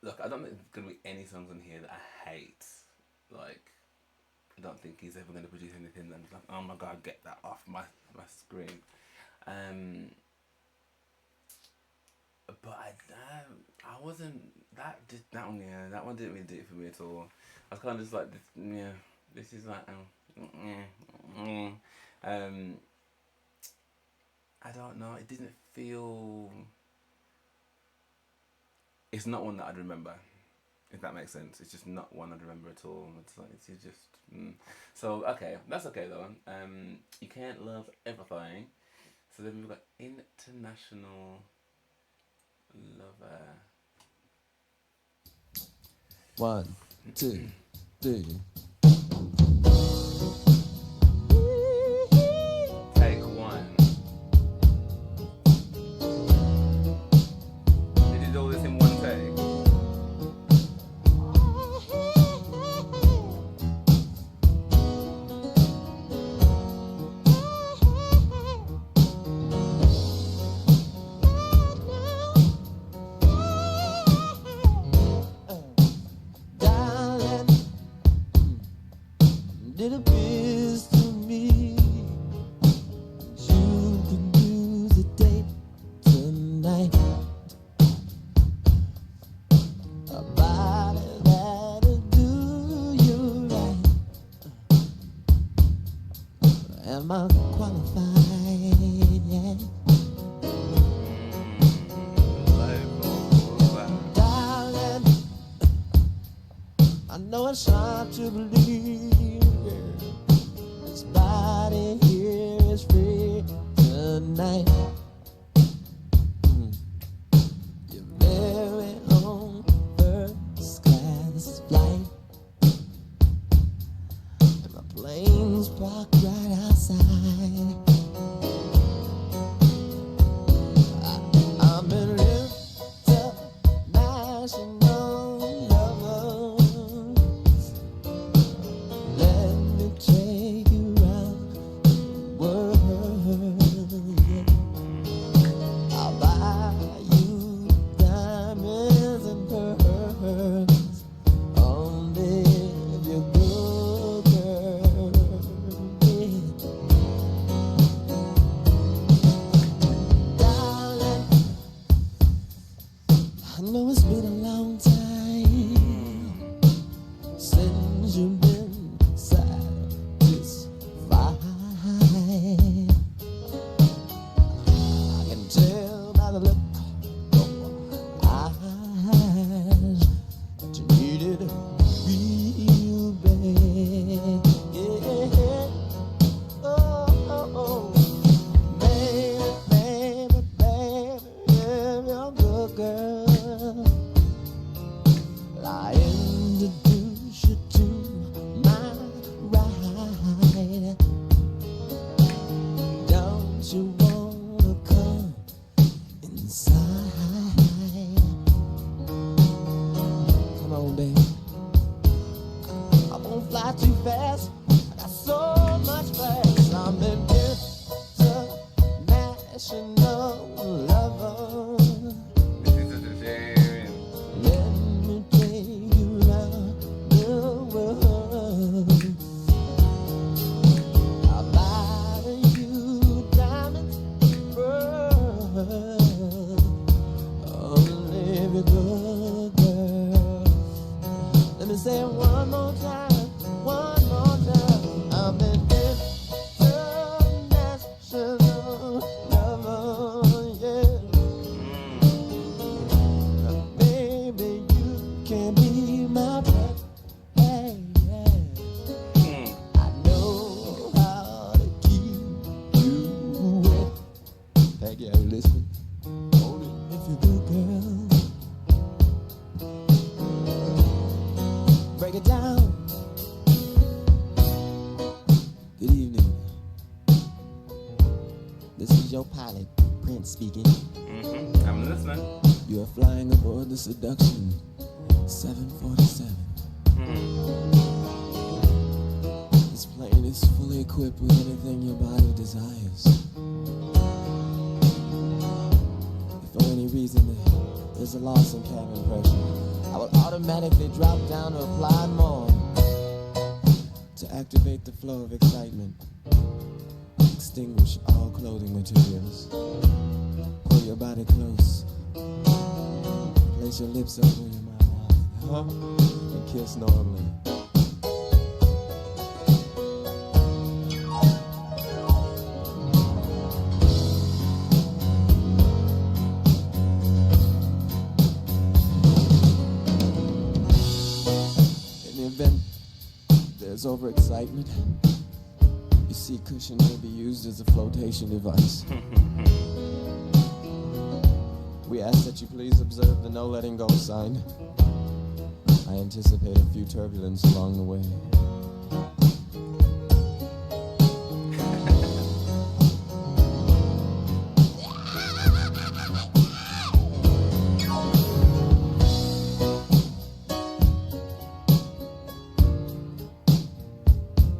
look, I don't think there's gonna be any songs on here that I hate. Like, I don't think he's ever gonna produce anything that's like, oh my god, get that off my screen. But I wasn't that one. Yeah, that one didn't really do it for me at all. I was kind of just like, yeah, this is like, I don't know. It didn't feel. It's not one that I'd remember, if that makes sense. It's just not one I'd remember at all. It's like it's just. So okay, that's okay though. You can't love everything. So then we've got international lover. 1, 2, 3. Take one. Did you do this in one take? Darling, it appears to me you can use a date tonight. A body that'll do you right. Am I qualified? Yeah. Darling, I know it's hard to believe this body here is free tonight. Your very own first class flight, and my plane's parked right outside. I'm an international lover. Let me take you round the world. Yeah. I'll buy you diamonds and pearls. Only if you're good, girl. Yeah. Darling, I know it's been a long time since you've been satisfied. I can tell by the look of your eyes that you needed real bad. Yeah. Oh. Baby, baby, baby, if you're a good girl, I introduce you to my ride. Don't you wanna come inside? Come on, baby. I won't fly too fast. I got so much fast. I'm an international lover. This is such a shame. Let me take you round the world. I'll buy you diamonds and pearls. Only if you're good, girl. Let me say it one more time. One more time. I'm an international lover. Yeah. Baby, you can be my pet. Hey, yeah. I know how to keep you wet. Peggy, are you listening? Hold it if you're good, girl. Break it down. Good evening. This is your pilot, Prince speaking. I'm listening. You are flying aboard the Seduction 747. This plane is fully equipped with anything your body desires. reason there's a loss in cabin pressure, I will automatically drop down to apply more to activate the flow of excitement. Extinguish all clothing materials. Pull your body close. Place your lips over your mouth. And kiss normally. In the event there's overexcitement, your seat cushion may be used as a flotation device. We ask that you please observe the no letting go sign. I anticipate a few turbulence along the way.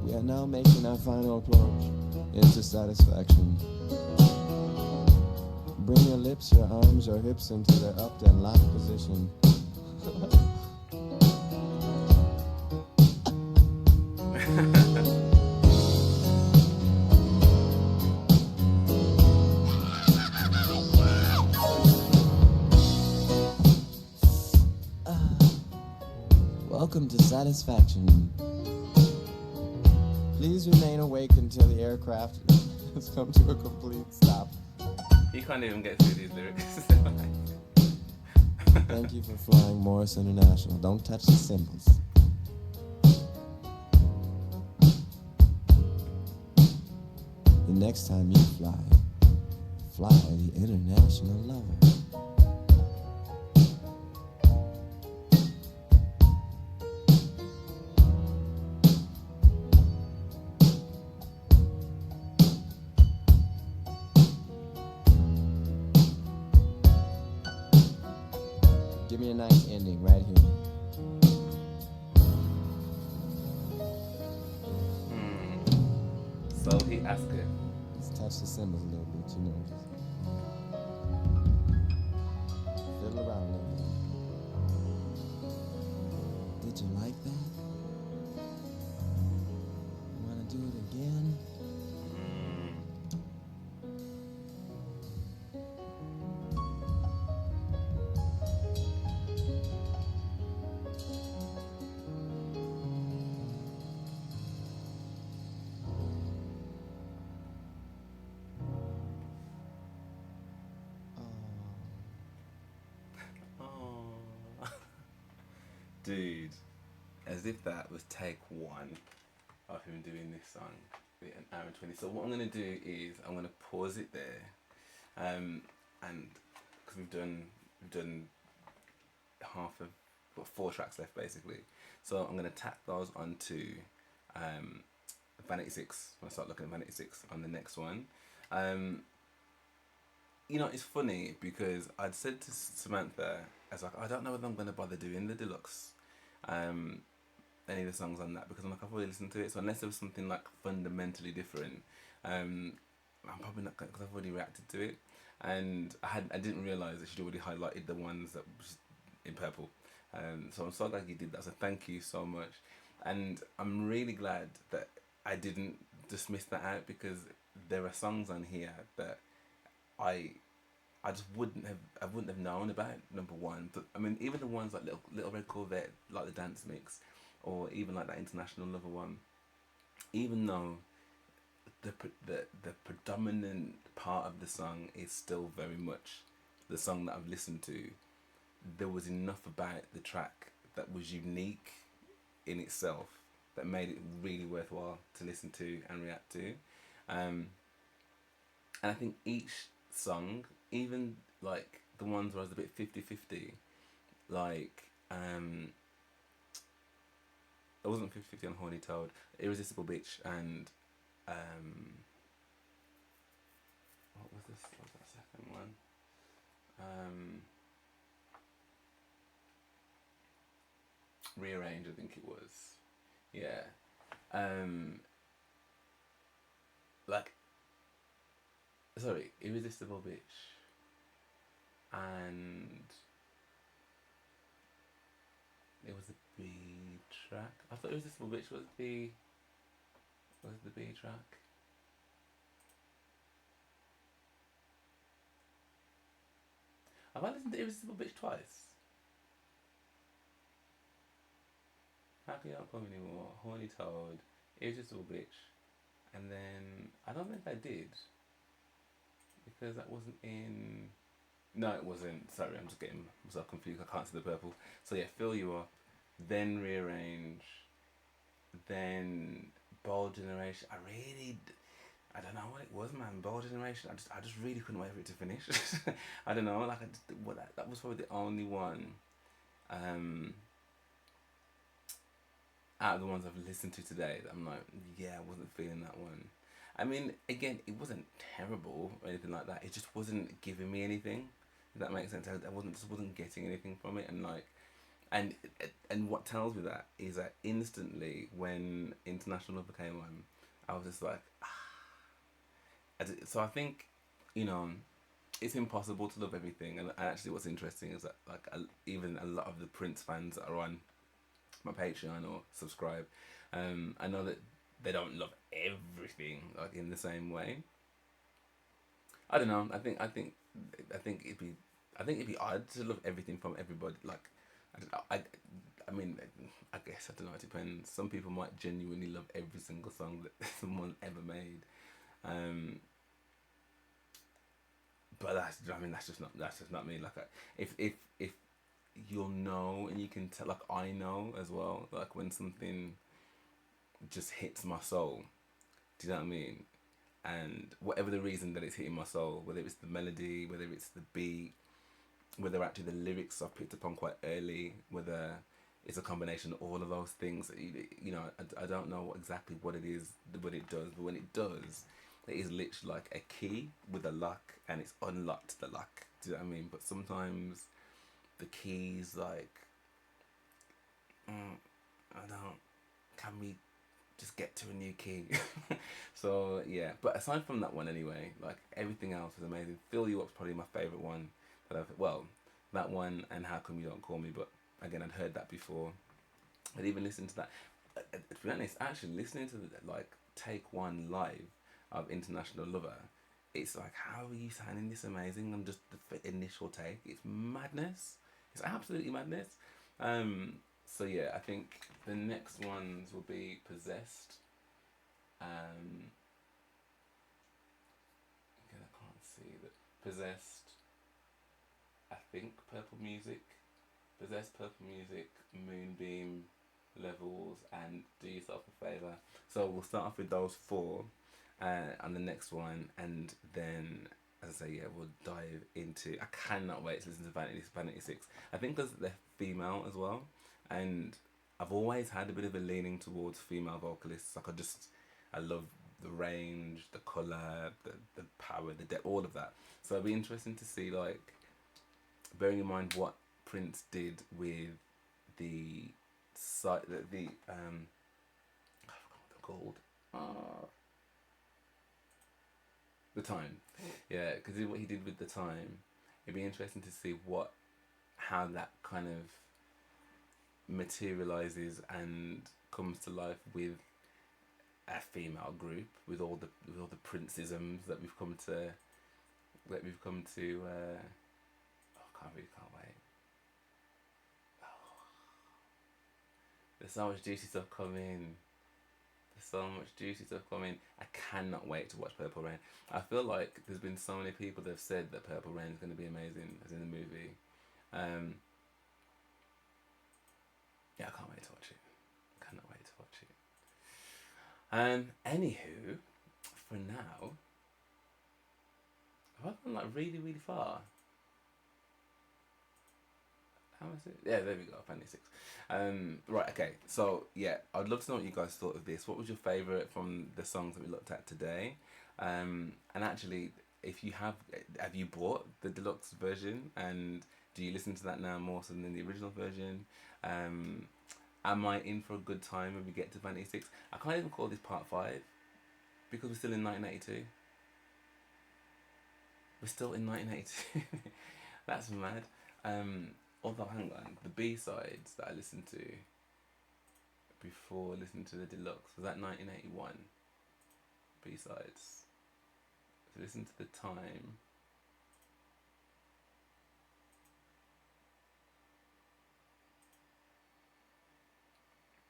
We are now making our final approach into satisfaction. Bring your lips, your arms, your hips into their up and locked position. Welcome to satisfaction. Please remain awake until the aircraft has come to a complete stop. You can't even get through these lyrics. Thank you for flying Morris International. Don't touch the cymbals. The next time you fly the International Lover. Give me a nice ending right here. So he asked her. Let's touch the cymbals a little bit, you know. Just fiddle around a little bit. Did you like that? You want to do it again? Oh. Dude, as if that was take one of him doing this song, an hour and 20. So what I'm going to do is I'm going to pause it there, and because we've done half of, 4 tracks left basically. So I'm going to tack those onto Vanity 6 when I start looking at Vanity 6 on the next one. You know, it's funny because I'd said to Samantha, I was like, I don't know whether I'm going to bother doing the deluxe, any of the songs on that, because I'm like, I've already listened to it, so unless there was something like fundamentally different, I'm probably not, because I've already reacted to it, and I didn't realise that she'd already highlighted the ones that was in purple, so I'm so glad you did that, so thank you so much, and I'm really glad that I didn't dismiss that out, because there are songs on here that I just wouldn't have known about, number one. But I mean, even the ones like Little Red Corvette, like the dance mix, or even like that International Lover one, even though the predominant part of the song is still very much the song that I've listened to, there was enough about the track that was unique in itself that made it really worthwhile to listen to and react to. And I think each song, even like the ones where I was a bit 50-50, like I wasn't 50-50 on Horny Toad, Irresistible Bitch, and what was that second one? Rearrange, I think it was. Yeah. Like, sorry, Irresistible Bitch. and it was the B track. I thought Irresistible Bitch was the B track. Have I listened to Irresistible Bitch twice? How can you not call me anymore? Horny Toad, Irresistible Bitch, and then I don't think I did because that wasn't in. No, it wasn't. Sorry, I'm just getting myself confused. I can't see the purple. So yeah, Fill You Up, then Rearrange, then Bold Generation. I don't know what it was, man. Bold Generation. I just really couldn't wait for it to finish. I don't know. Like, that was probably the only one. Um, Out of the ones I've listened to today, that I'm like, yeah, I wasn't feeling that one. I mean, again, it wasn't terrible or anything like that. It just wasn't giving me anything. If that makes sense. I wasn't getting anything from it, and like, and and what tells me that is that instantly when International Lover came on, I was just like, so I think, you know, it's impossible to love everything, and actually, what's interesting is that like even a lot of the Prince fans that are on my Patreon or subscribe, I know that they don't love everything like in the same way. I don't know. I think it'd be odd to love everything from everybody. Like, I don't know. I mean, I guess I don't know. It depends. Some people might genuinely love every single song that someone ever made. Um, but that's just not me. Like, if you'll know and you can tell, like I know as well, like when something just hits my soul. Do you know what I mean? And whatever the reason that it's hitting my soul, whether it's the melody, whether it's the beat, whether actually the lyrics I've picked up on quite early, whether it's a combination of all of those things. You know, I don't know exactly what it is, what it does, but when it does, it is literally like a key with a lock, and it's unlocked the lock. Do you know what I mean? But sometimes the keys, like, I don't. Can we just get to a new key? So yeah, but aside from that one, anyway, like everything else was amazing. Fill You Up's probably my favorite one. That one and How Come You Don't Call Me. But again, I'd heard that before. I'd even listened to that. To be honest, actually listening to the, like take one live of International Lover, it's like, how are you sounding this amazing? And just the initial take, it's madness. It's absolutely madness. So yeah, I think the next ones will be Possessed. Again, I can't see that. Possessed. I think Purple Music. Possessed, Purple Music, Moonbeam, Levels, and Do Yourself a Favour. So we'll start off with those four, on the next one, and then, as I say, yeah, we'll dive into. I cannot wait to listen to Vanity Six. I think because they're female as well, and I've always had a bit of a leaning towards female vocalists. Like, I love the range, the colour, the power, the depth, all of that. So it'll be interesting to see, like, bearing in mind what Prince did with the site, I forgot what they're called. The Time. Yeah, because what he did with The Time, it'd be interesting to see how that kind of materializes and comes to life with a female group, with all the Princeisms that we've come to. Can't wait. There's so much juicy stuff coming. There's so much juicy stuff coming. I cannot wait to watch Purple Rain. I feel like there's been so many people that have said that Purple Rain is going to be amazing, as in the movie. Yeah, I can't wait to watch it. Cannot wait to watch it. Anywho, for now, have I gone like really, really far? How is it? Yeah, there we go. Fanny Six. Right. Okay. So yeah, I'd love to know what you guys thought of this. What was your favorite from the songs that we looked at today? And actually, if you have you bought the deluxe version, and do you listen to that now more so than the original version? Am I in for a good time when we get to Vanity Six? I can't even call this part 5 because we're still in 1982. We're still in 1982. That's mad. Although, hang on, the B sides that I listened to before listening to the deluxe was that 1981 B sides. So listen to the time.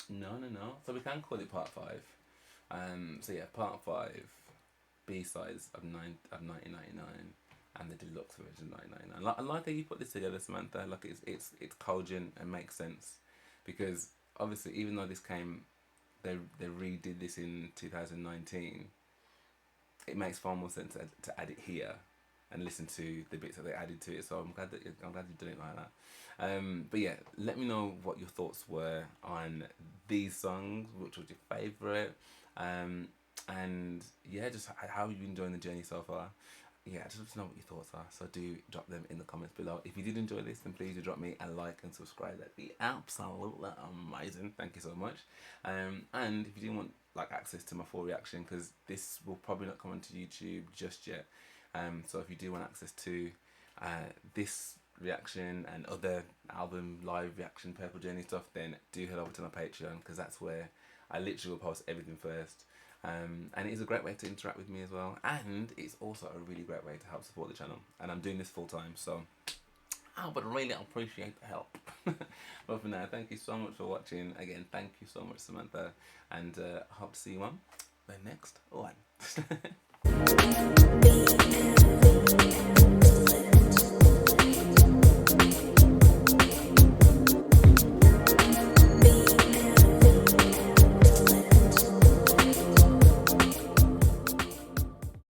No, no, no. So we can call it part five. So yeah, part five, B sides of 1999, and the deluxe version 1999. I like how you put this together, Samantha. Like it's cogent and makes sense, because obviously even though this came, they redid this in 2019. It makes far more sense to add it here and listen to the bits that they added to it. So I'm glad you've done it like that. But yeah, let me know what your thoughts were on these songs. Which was your favorite? And yeah, just how you enjoying the journey so far. Yeah, just let us know what your thoughts are. So do drop them in the comments below. If you did enjoy this, then please do drop me a like and subscribe. That'd be absolutely amazing. Thank you so much. And if you do want like access to my full reaction, because this will probably not come onto YouTube just yet. So if you do want access to this reaction and other album live reaction Purple Journey stuff, then do head over to my Patreon, because that's where I literally will post everything first. And it is a great way to interact with me as well, and it's also a really great way to help support the channel, and I'm doing this full time, so I would really appreciate the help. But for now, thank you so much for watching. Again, thank you so much, Samantha, and I hope to see you on the next one.